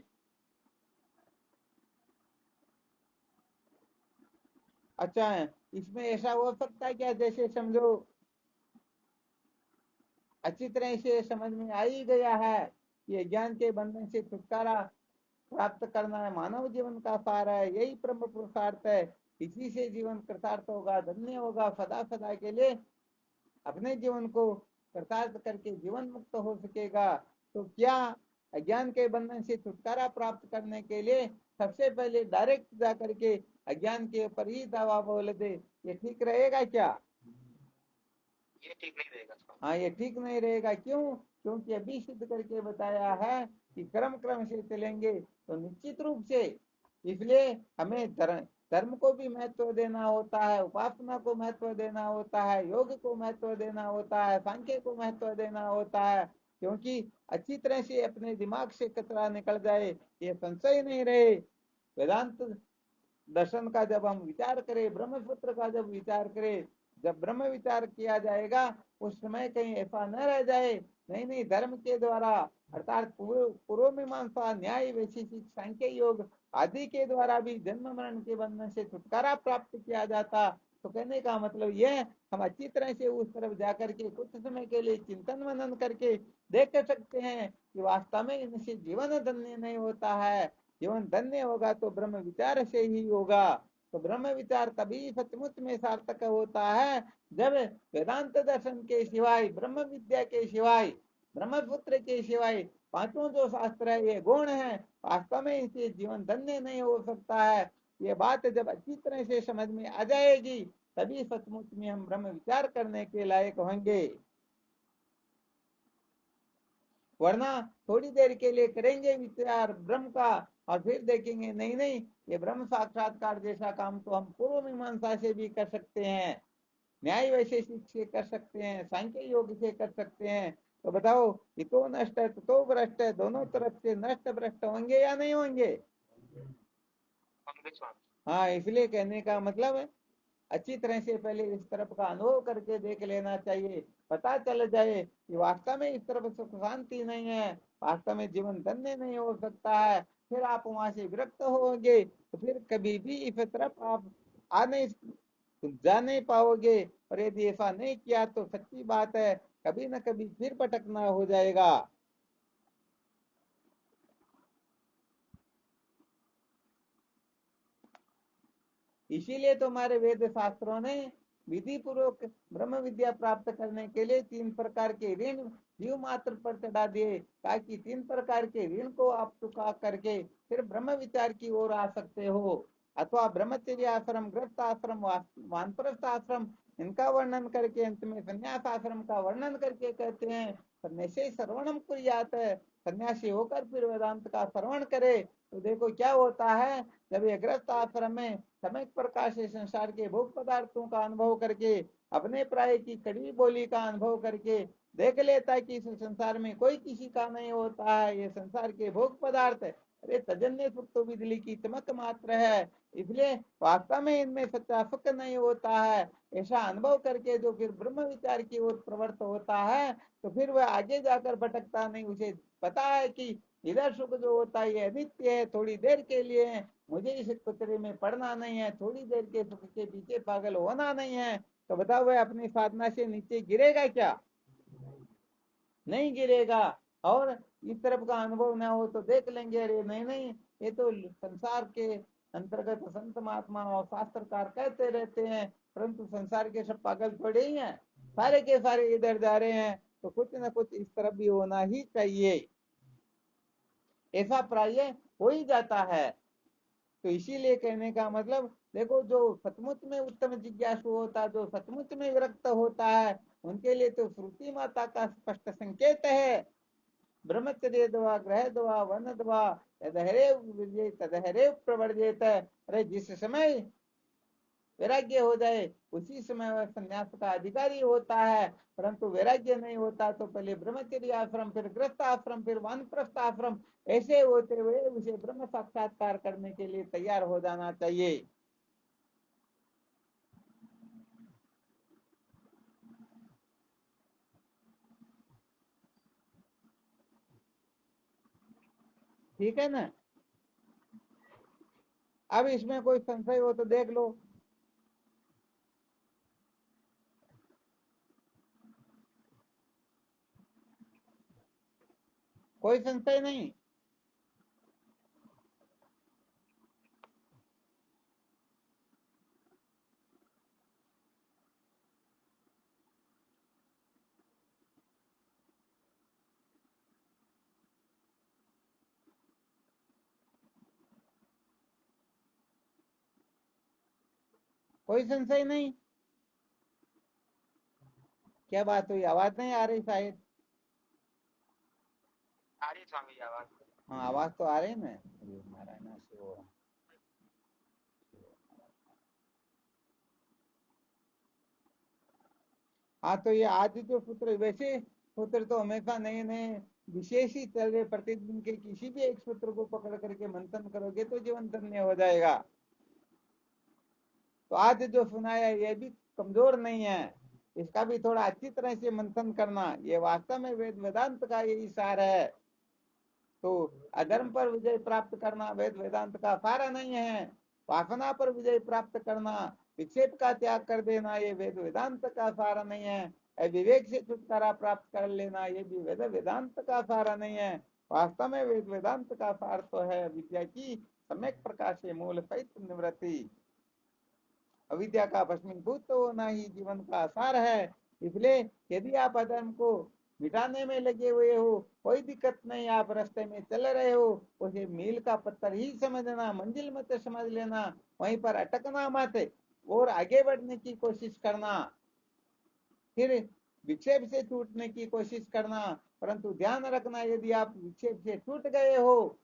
अच्छा है, इसमें ऐसा हो सकता है क्या, जैसे समझो अच्छी तरह से समझ में आ ही गया है कि ज्ञान के बंधन से छुटकारा प्राप्त करना है, मानव जीवन का सार है, यही परम पुरुषार्थ है, इसी से जीवन कृतार्थ होगा, धन्य होगा, सदा सदा के लिए अपने जीवन को कृतार्थ करके जीवन मुक्त हो सकेगा। तो क्या अज्ञान के बंधन से छुटकारा प्राप्त करने के लिए सबसे पहले डायरेक्ट जा करके अज्ञान के ऊपर ही दावा बोल दे, ये ठीक रहेगा क्या? ये ठीक नहीं रहेगा। हाँ, ये ठीक नहीं रहेगा। क्यों? क्योंकि अभी सिद्ध करके बताया है कि क्रम क्रम से चलेंगे तो निश्चित रूप से, इसलिए हमें धर्म को भी महत्व देना होता है, उपासना को महत्व देना होता है, योग को महत्व देना होता है, सांख्य को महत्व देना होता है, क्योंकि अच्छी तरह से अपने दिमाग से कचरा निकल जाए, ये संशय नहीं रहे। वेदांत दर्शन का जब हम विचार करें, ब्रह्मसूत्र का जब विचार करें, जब ब्रह्म विचार किया जाएगा उस समय कहीं ऐसा न रह जाए, नहीं नहीं धर्म के द्वारा अर्थात पूर्व मीमांसा, न्याय, वैशेषिक, सांख्य योग आदि के द्वारा भी जन्म मरण के बंधन से छुटकारा प्राप्त किया जाता, तो कहने का मतलब यह हम अच्छी तरह से उस तरफ जाकर के कुछ समय के लिए चिंतन मनन करके देख सकते हैं कि वास्तव में इनसे जीवन धन्य नहीं होता है। जीवन धन्य होगा तो ब्रह्म विचार से ही होगा। तो ब्रह्म विचार तभी सचमुच में सार्थक होता है जब वेदांत दर्शन के सिवाय, ब्रह्म विद्या के सिवाय, ब्रह्मसूत्र के सिवाय पांचों जो शास्त्र है ये गौण है, वास्तव में इसे जीवन धन्य नहीं हो सकता है। ये बात जब अच्छी तरह से समझ में आ जाएगी तभी सचमुच में हम ब्रह्म विचार करने के लायक होंगे, वरना थोड़ी देर के लिए करेंगे विचार ब्रह्म का और फिर देखेंगे नहीं नहीं, ये ब्रह्म साक्षात्कार जैसा काम तो हम पूर्व मीमांसा से भी कर सकते हैं, न्याय वैशेषिक से कर सकते हैं, सांख्य योग से कर सकते हैं। तो बताओ, इतो नष्ट है तो भ्रष्ट है, दोनों तरफ से नष्ट भ्रष्ट होंगे या नहीं होंगे? हाँ, इसलिए कहने का मतलब है अच्छी तरह से पहले इस तरफ का अनुभव करके देख लेना चाहिए, पता चल जाए कि वास्तव में इस तरफ सुख शांति नहीं है, वास्तव में जीवन धन्य नहीं हो सकता है, फिर आप वहां से विरक्त होंगे तो फिर कभी भी इस तरफ आप आ नहीं जा नहीं पाओगे, और यदि ऐसा नहीं किया तो सच्ची बात है कभी न कभी फिर भटकना हो जाएगा। इसीलिए तो हमारे वेद शास्त्रों ने विधि पूर्वक ब्रह्म विद्या प्राप्त करने के लिए 3 प्रकार के ऋण जीव मात्र पर चढ़ा दिए, ताकि 3 प्रकार के ऋण को आप चुका करके फिर ब्रह्म विचार की ओर आ सकते हो। अथवा ब्रह्मचर्य आश्रम, गृहस्थ आश्रम, वानप्रस्थ आश्रम, इनका वर्णन करके अंत में संन्यास आश्रम का वर्णन करके कहते हैं सन्यासी श्रवणम कुर्यात है, सन्यासी होकर फिर वेदांत का श्रवण करे। तो देखो क्या होता है, जब ये गृहस्थ आश्रम में सम्यक प्रकार से संसार के भोग पदार्थों का अनुभव करके, अपने प्राय की कड़ी बोली का अनुभव करके देख लेता है कि इस संसार में कोई किसी का नहीं होता है, ये संसार के भोग पदार्थ है, अरे तजन्य सुख तो बिजली की चमक मात्र है, इसलिए वास्तव में इनमें सच्चा सुख नहीं होता है, ऐसा अनुभव करके जो फिर ब्रह्म विचार की ओर प्रवृत्त होता है तो फिर वह आगे जाकर भटकता नहीं, उसे पता है कि इधर सुख जो होता है ये अनित्य है, थोड़ी देर के लिए है, मुझे इस कचरे में पड़ना नहीं है, थोड़ी देर के सुख के पीछे पागल होना नहीं है। तो बताओ वह अपनी साधना से नीचे गिरेगा क्या? नहीं गिरेगा। और इस तरफ का अनुभव ना हो तो देख लेंगे अरे नहीं नहीं, ये तो संसार के अंतर्गत संत महात्मा और शास्त्रकार कहते रहते हैं, परंतु संसार के सब पागल थोड़े ही हैं, सारे के सारे इधर जा रहे हैं, तो कुछ ना कुछ इस तरफ भी होना ही चाहिए, ऐसा प्राय हो ही जाता है। तो इसीलिए कहने का मतलब देखो, जो सचमुच में उत्तम जिज्ञासु होता है, जो सचमुच में विरक्त होता है, उनके लिए तो श्रुति माता का स्पष्ट संकेत है ब्रह्मचर्य दवा ग्रह दवा वन दवा यदहरेव विजय तदहरेव प्रवर्जेत। अरे जिस समय वैराग्य हो जाए उसी समय वह संन्यास का अधिकारी होता है, परंतु वैराग्य नहीं होता तो पहले ब्रह्मचर्य आश्रम, फिर गृहस्थ आश्रम, फिर वानप्रस्थ आश्रम, ऐसे होते हुए उसे ब्रह्म साक्षात्कार करने के लिए तैयार हो जाना चाहिए। ठीक है ना। अब इसमें कोई संशय हो तो देख लो। कोई संशय नहीं। कोई संशय नहीं। क्या बात हुई, आवाज नहीं आ रही शायद। आ रही स्वामी आवाज। हाँ आवाज तो आ रही है ना। नारायण शिव। हाँ तो ये आदि जो पुत्र, वैसे पुत्र तो हमेशा नए नए विशेष ही चल रहे, प्रतिदिन के किसी भी एक सूत्र को पकड़ करके मंथन करोगे तो जीवन धन्य हो जाएगा। तो आज जो सुनाया ये भी कमजोर नहीं है, इसका भी थोड़ा अच्छी तरह से मंथन करना। ये वास्तव में वेद वेदांत का यही सार है। तो अधर्म पर विजय प्राप्त करना वेद वेदांत का सारा नहीं है। वासना पर विजय प्राप्त करना, विक्षेप का त्याग कर देना, ये वेद वेदांत का सारा नहीं है। विवेक से छुटकारा प्राप्त कर लेना, ये भी वेद वेदांत का सारा नहीं है। वास्तव में वेद वेदांत का सार तो है विद्या की सम्यक प्रकाश से मूल सहित निवृत्ति। अविद्या का भस्मीभूत होना ही जीवन का सार है। इसलिए यदि आप अधर्म को मिटाने में लगे हुए हो, कोई दिक्कत नहीं, आप रास्ते में चल रहे हो, उसे मील का पत्थर ही समझना, मंजिल मत समझ लेना, वहीं पर अटकना मत और आगे बढ़ने की कोशिश करना। फिर विक्षेप से टूटने की कोशिश करना, परंतु ध्यान रखना यदि आप विक्षेप से टूट गए हो,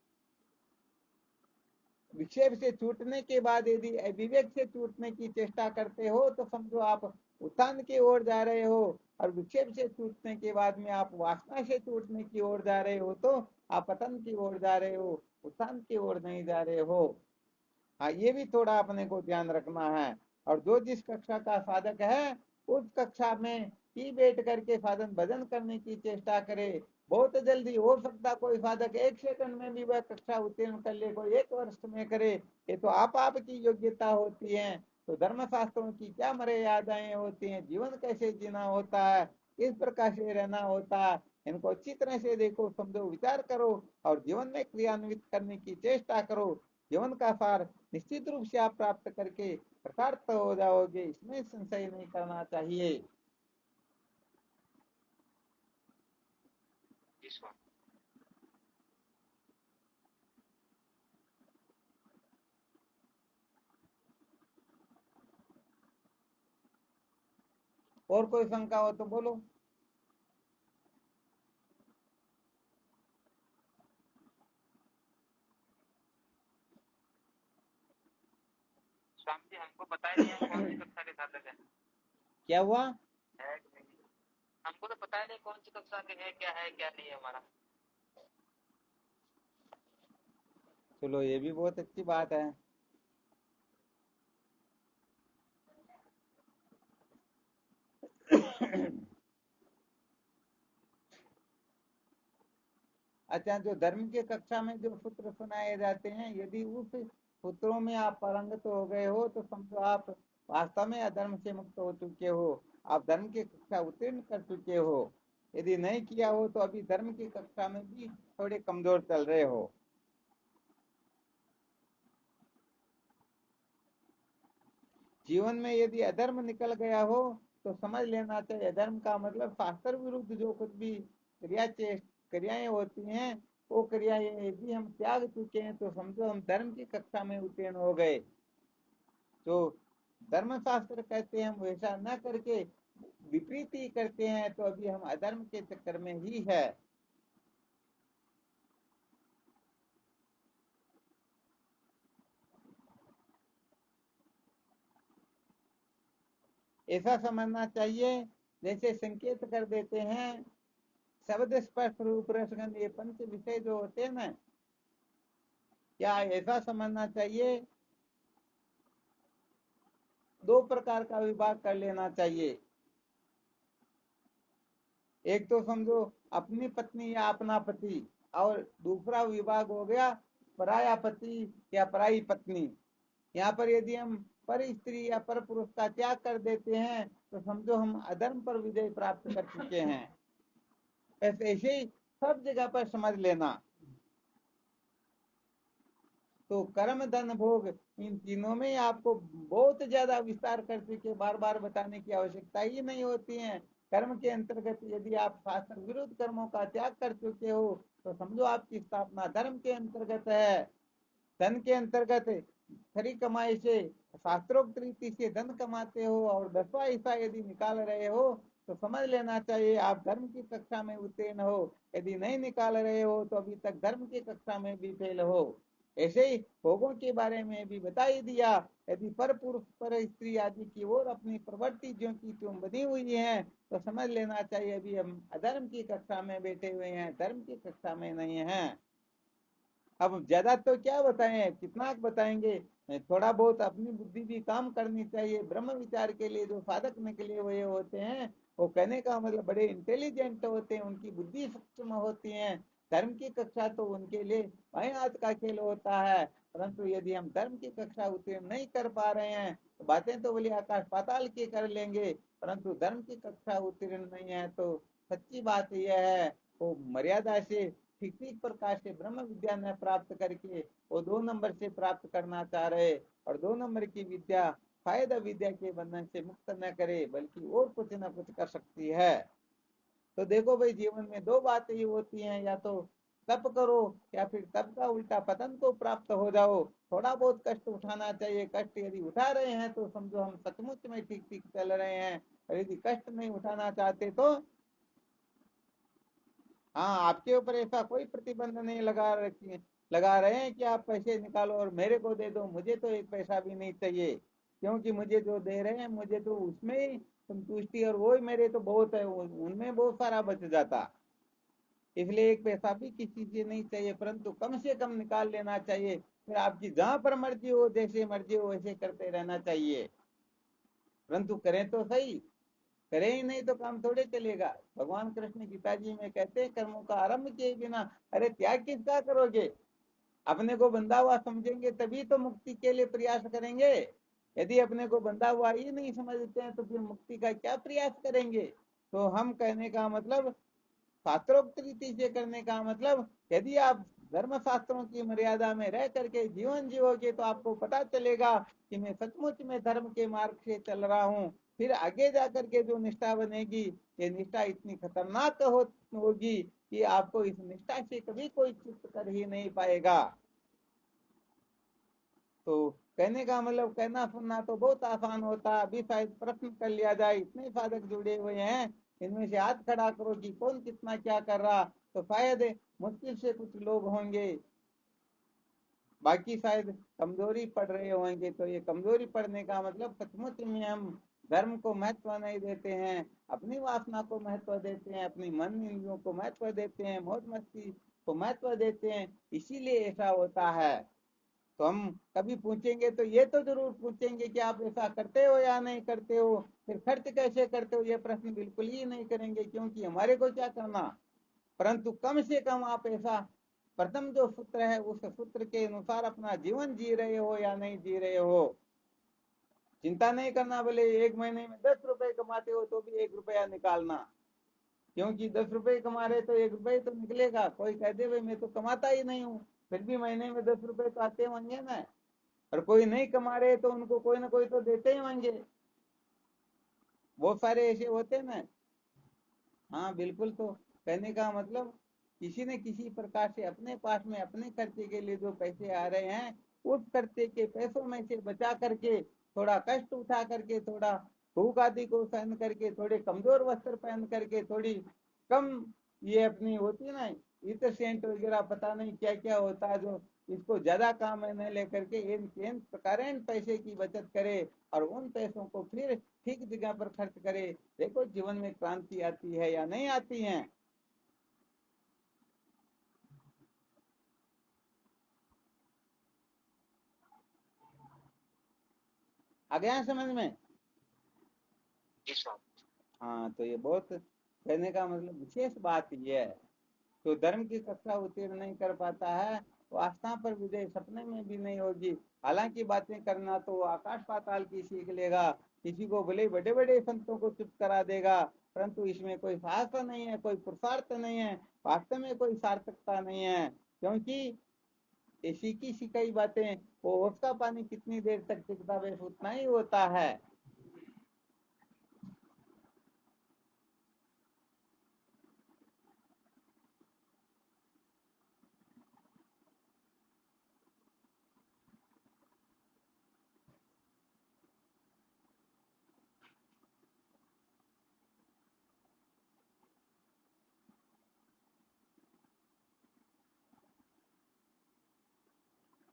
विक्षेप से छूटने के बाद यदि विवेक से छूटने की चेष्टा करते हो तो समझो आप उत्थान की ओर जा रहे हो, और विक्षेप से छूटने के बाद में आप वासना से छूटने की ओर जा रहे हो तो आप पतन की ओर जा रहे हो, उत्थान की ओर नहीं जा रहे हो। हाँ ये भी थोड़ा अपने को ध्यान रखना है। और जो जिस कक्षा का साधक है उस कक्षा में ही बैठ करके साधन भजन करने की चेष्टा करे। बहुत जल्दी हो सकता कोई साधक 1 सेकंड में भी वह कक्षा उत्तीर्ण कर ले, कोई 1 वर्ष में करे, ये तो आप की योग्यता होती है। तो धर्म शास्त्रों की क्या मर्यादाएं होती हैं, जीवन कैसे जीना होता है, किस प्रकार से रहना होता है, इनको अच्छी तरह से देखो, समझो, विचार करो और जीवन में क्रियान्वित करने की चेष्टा करो। जीवन का सार निश्चित रूप से आप प्राप्त करके कृतार्थ हो जाओगे, इसमें संशय नहीं करना चाहिए। जी स्वामी। और कोई शंका हो तो बोलो। स्वामी जी हमको पता ही नहीं हम कौन सी कक्षा के साधक हैं। क्या हुआ? है कि नहीं, हमको तो पता ही नहीं कौन सी कक्षा के है क्या नहीं है हमारा। चलो ये भी बहुत अच्छी बात है। अच्छा, जो धर्म के कक्षा में जो सूत्र सुनाए जाते हैं, यदि उस सूत्रों में आप पारंगत हो गए हो तो समझो आप वास्तव में अधर्म से मुक्त हो चुके हो, आप धर्म की कक्षा उत्तीर्ण कर चुके हो। यदि नहीं किया हो तो अभी धर्म की कक्षा में भी थोड़े कमजोर चल रहे हो। जीवन में यदि अधर्म निकल गया हो तो समझ लेना चाहिए अधर्म का मतलब शास्त्र विरुद्ध जो कुछ भी क्रियाएं होती हैं, वो क्रियाएं यदि हम त्याग चुके हैं तो समझो हम धर्म की कक्षा में उत्तीर्ण हो गए। जो धर्मशास्त्र कहते हैं हम वैसा न करके विपरीत ही करते हैं तो अभी हम अधर्म के चक्कर में ही है। ऐसा समझना चाहिए जैसे संकेत कर देते हैं शब्द स्पर्श रूप रसगंध, ये पंच विषय जो होते हैं ना, क्या ऐसा समझना चाहिए दो प्रकार का विभाग कर लेना चाहिए। एक तो समझो अपनी पत्नी या अपना पति, और दूसरा विभाग हो गया पराया पति या पराई पत्नी। यहाँ पर यदि हम पर स्त्री या पर पुरुष का त्याग कर देते हैं तो समझो हम अधर्म पर विजय प्राप्त कर चुके हैं। ऐसे ही सब जगह पर समझ लेना। तो कर्म धन भोग, इन तीनों में आपको बहुत ज्यादा विस्तार कर चुके, बार बार बताने की आवश्यकता ही नहीं होती है। कर्म के अंतर्गत यदि आप शास्त्र विरुद्ध कर्मों का त्याग कर चुके हो तो समझो आपकी स्थापना धर्म के अंतर्गत है। धन के अंतर्गत खरी कमाई से शास्त्रोक्त रीति से धन कमाते हो और 10वां हिस्सा यदि निकाल रहे हो तो समझ लेना चाहिए आप धर्म की कक्षा में उत्तीर्ण हो। यदि नहीं निकाल रहे हो तो अभी तक धर्म की कक्षा में भी फेल हो। ऐसे ही भोगों के बारे में भी बता ही दिया। यदि पर पुरुष पर स्त्री आदि की ओर अपनी प्रवृत्ति जो की त्यों बनी हुई है तो समझ लेना चाहिए अभी हम अधर्म की कक्षा में बैठे हुए हैं, धर्म की कक्षा में नहीं है। अब ज्यादा तो क्या बताएं, कितना बताएंगे, थोड़ा बहुत अपनी बुद्धि भी काम करनी चाहिए। ब्रह्म विचार के लिए जो साधक निकले हुए होते हैं वो कहने का मतलब बड़े इंटेलिजेंट होते हैं, उनकी बुद्धि सूक्ष्म होती है। धर्म की कक्षा तो उनके लिए बाएं हाथ का खेल होता है। परंतु यदि हम धर्म की कक्षा उत्तीर्ण नहीं कर पा रहे हैं तो बातें तो बोली आकाश पाताल की कर लेंगे, परंतु धर्म की कक्षा उत्तीर्ण नहीं है तो सच्ची बात यह है वो मर्यादा से ठीक ठीक प्रकार से ब्रह्म विद्या न प्राप्त करके वो 2 नंबर से प्राप्त करना चाह रहे, और 2 नंबर की विद्या फायदा विद्या के बंधन से मुक्त न करे बल्कि और कुछ न कुछ कर सकती है। तो देखो भाई जीवन में दो बातें ही होती हैं, या तो तप करो या फिर तप का उल्टा पतन को प्राप्त हो जाओ। थोड़ा बहुत कष्ट उठाना चाहिए, कष्ट यदि उठा रहे हैं तो समझो हम सचमुच में ठीक ठीक चल रहे हैं, और यदि कष्ट नहीं उठाना चाहते तो हाँ, आपके ऊपर ऐसा कोई प्रतिबंध नहीं लगा रहे हैं कि आप पैसे निकालो और मेरे को दे दो, मुझे तो एक पैसा भी नहीं चाहिए, क्योंकि मुझे जो दे रहे हैं मुझे तो उसमें ही संतुष्टि, और वो ही मेरे तो बहुत है, उनमें बहुत सारा बच जाता। इसलिए एक पैसा भी किसी से नहीं चाहिए, परंतु कम से कम निकाल लेना चाहिए। फिर आपकी जहां पर मर्जी हो, जैसे मर्जी हो वैसे करते रहना चाहिए, परंतु करें तो सही। करे ही नहीं तो काम थोड़े चलेगा। भगवान कृष्ण गीता जी में कहते हैं कर्मों का आरंभ किए बिना, अरे त्याग किसका करोगे? अपने को बंधा हुआ समझेंगे तभी तो मुक्ति के लिए प्रयास करेंगे। यदि अपने को बंधा हुआ ही नहीं समझते हैं तो फिर मुक्ति का क्या प्रयास करेंगे? तो हम कहने का मतलब शास्त्रोक्त रीति से करने का मतलब, यदि आप धर्म शास्त्रों की मर्यादा में रह करके जीवन जीवोगे तो आपको पता चलेगा कि मैं सचमुच में धर्म के मार्ग से चल रहा हूँ। फिर आगे जाकर के जो निष्ठा बनेगी, ये निष्ठा इतनी खतरनाक होगी कि आपको इस निष्ठा से कभी कोई च्युत कर ही नहीं पाएगा। तो कहने का मतलब कहना सुनना तो बहुत आसान होता, अभी शायद प्रश्न कर लिया जाए, इतने साधक जुड़े हुए हैं, इनमें से हाथ खड़ा करो कि कौन कितना क्या कर रहा, तो शायद मुश्किल से कुछ लोग होंगे, बाकी शायद कमजोरी पड़ रहे होंगे। तो ये कमजोरी पड़ने का मतलब सचमुच में हम धर्म को महत्व नहीं देते हैं, अपनी वासना को महत्व देते हैं, अपनी मन इंद्रियों को महत्व देते हैं, मौज मस्ती को महत्व देते हैं, इसीलिए ऐसा होता है। तो हम कभी पूछेंगे तो ये तो जरूर पूछेंगे कि आप ऐसा करते हो या नहीं करते हो, फिर खर्च कैसे करते हो, ये प्रश्न बिल्कुल ही नहीं करेंगे, क्योंकि हमारे को क्या करना। परंतु कम से कम आप ऐसा प्रथम जो सूत्र है उस सूत्र के अनुसार अपना जीवन जी रहे हो या नहीं जी रहे हो। चिंता नहीं करना बोले 1 महीने में 10 रुपए कमाते हो तो भी 1 रुपया निकालना, क्योंकि 10 रुपए कमा रहे तो 1 रुपये तो निकलेगा। कोई कह दे भाई मैं तो कमाता ही नहीं हूँ, फिर भी महीने में 10 रुपए तो आते होंगे ना। और कोई नहीं कमा रहे तो उनको कोई ना कोई तो देते ही होंगे, बहुत सारे ऐसे होते हैं ना। हाँ बिल्कुल। तो कहने का मतलब किसी न किसी प्रकार से अपने पास में अपने खर्चे के लिए जो पैसे आ रहे हैं उस खर्चे के पैसों में से बचा करके, थोड़ा कष्ट उठा करके, थोड़ा भूख आदि को सहन करके, थोड़े कमजोर वस्त्र पहन करके, थोड़ी कम ये अपनी होती है ना इतर सेंट वगैरह पता नहीं क्या क्या होता है, जो इसको ज्यादा काम में न लेकर के इन प्रकार पैसे की बचत करे और उन पैसों को फिर ठीक जगह पर खर्च करे। देखो जीवन में क्रांति आती है या नहीं आती है। आ गया समझ में? हाँ, तो ये बहुत कहने का मतलब विशेष बात ये है। तो धर्म की कक्षा उत्तीर्ण नहीं कर पाता है वो आस्था पर विजय सपने में भी नहीं होगी। हालांकि बातें करना तो आकाश पाताल की सीख लेगा, किसी को भले बड़े बड़े संतों को चुप करा देगा, परंतु इसमें कोई साहस नहीं है, कोई पुरुषार्थ नहीं है, वास्तव में कोई सार्थकता नहीं है। क्योंकि ये सीखी सिखाई बातें, वो उसका पानी कितनी देर तक टिकता है उतना ही होता है।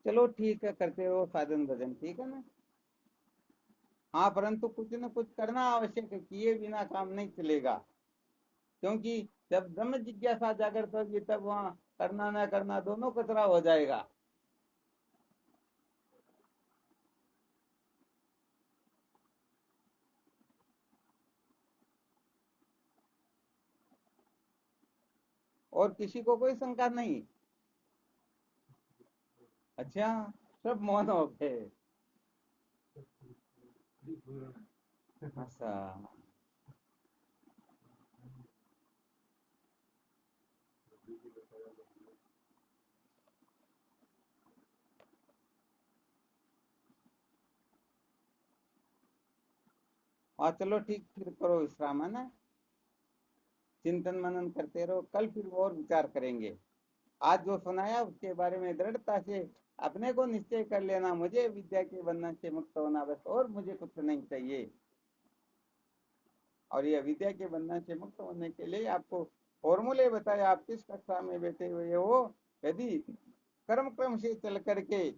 चलो ठीक है, करते रहो साधन भजन, ठीक है ना। हाँ, परंतु कुछ न कुछ करना आवश्यक है, किए बिना काम नहीं चलेगा। क्योंकि जब ब्रह्म जिज्ञासा जागृत होगी तब वहाँ करना न करना दोनों कचरा हो जाएगा। और किसी को कोई शंका नहीं? अच्छा, सब मौन हो गए। अच्छा, हाँ चलो ठीक, फिर करो विश्राम, है ना। चिंतन मनन करते रहो, कल फिर और विचार करेंगे। आज जो सुनाया उसके बारे में दृढ़ता से अपने को निश्चय कर लेना, मुझे विद्या के बंधन से मुक्त होना बस, और मुझे कुछ नहीं चाहिए। और ये विद्या के बंधन से मुक्त होने के लिए आपको फॉर्मूले बताए, आप किस कक्षा में बैठे हुए हो। यदि कर्म क्रम से चल करके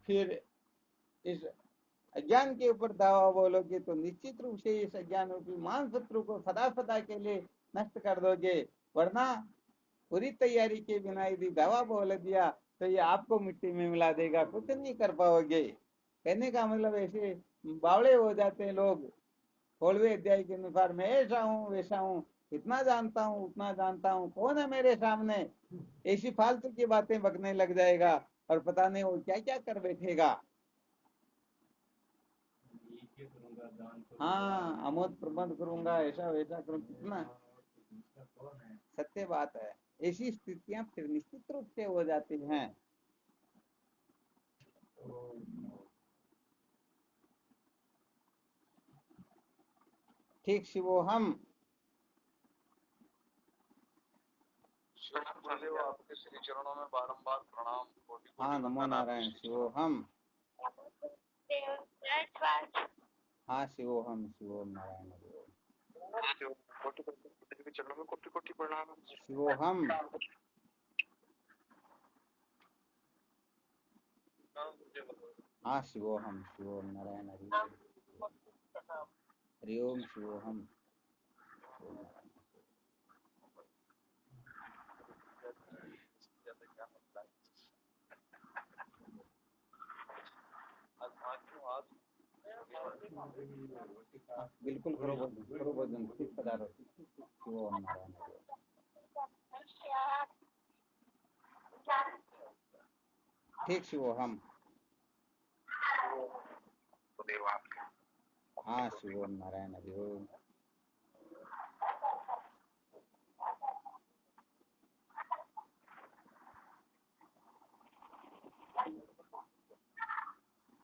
फिर इस अज्ञान के ऊपर दावा बोलोगे तो निश्चित रूप से इस अज्ञान रूपी मान शत्रु को सदा सदा के लिए नष्ट कर दोगे। वरना पूरी तैयारी के बिना यदि दावा बोल दिया तो ये आपको मिट्टी में मिला देगा, कुछ नहीं कर पाओगे। कहने का मतलब ऐसे बावड़े हो जाते हैं लोग। 16वें अध्याय के अनुसार मैं ऐसा हूँ वैसा हूँ, इतना जानता हूँ उतना जानता हूँ, कौन है मेरे सामने, ऐसी फालतू की बातें बकने लग जाएगा और पता नहीं वो क्या क्या कर बैठेगा। हाँ, अमोद प्रबंध करूंगा, ऐसा वैसा करूँ, कितना सत्य बात है। ऐसी स्थितियां फिर निश्चित रूप से हो जाती हैं। ठीक शिवोहम। आपके श्री चरणों में बारंबार प्रणाम। हाँ, नमो नारायण, शिवोहम। हाँ, शिवोहम, शिवोम नारायण, चरणों में कोटि कोटि प्रणाम। शिवोहम। हाँ, शिवोहम, शिवोम नारायण, हरि ओम, शिवोहम। बिल्कुल करो भोजन, करो भोजन, ठीक पधारो, शिवोहम नारायण। ठीक शिवोहम। हाँ, शिवोम नारायण, हरि ओम।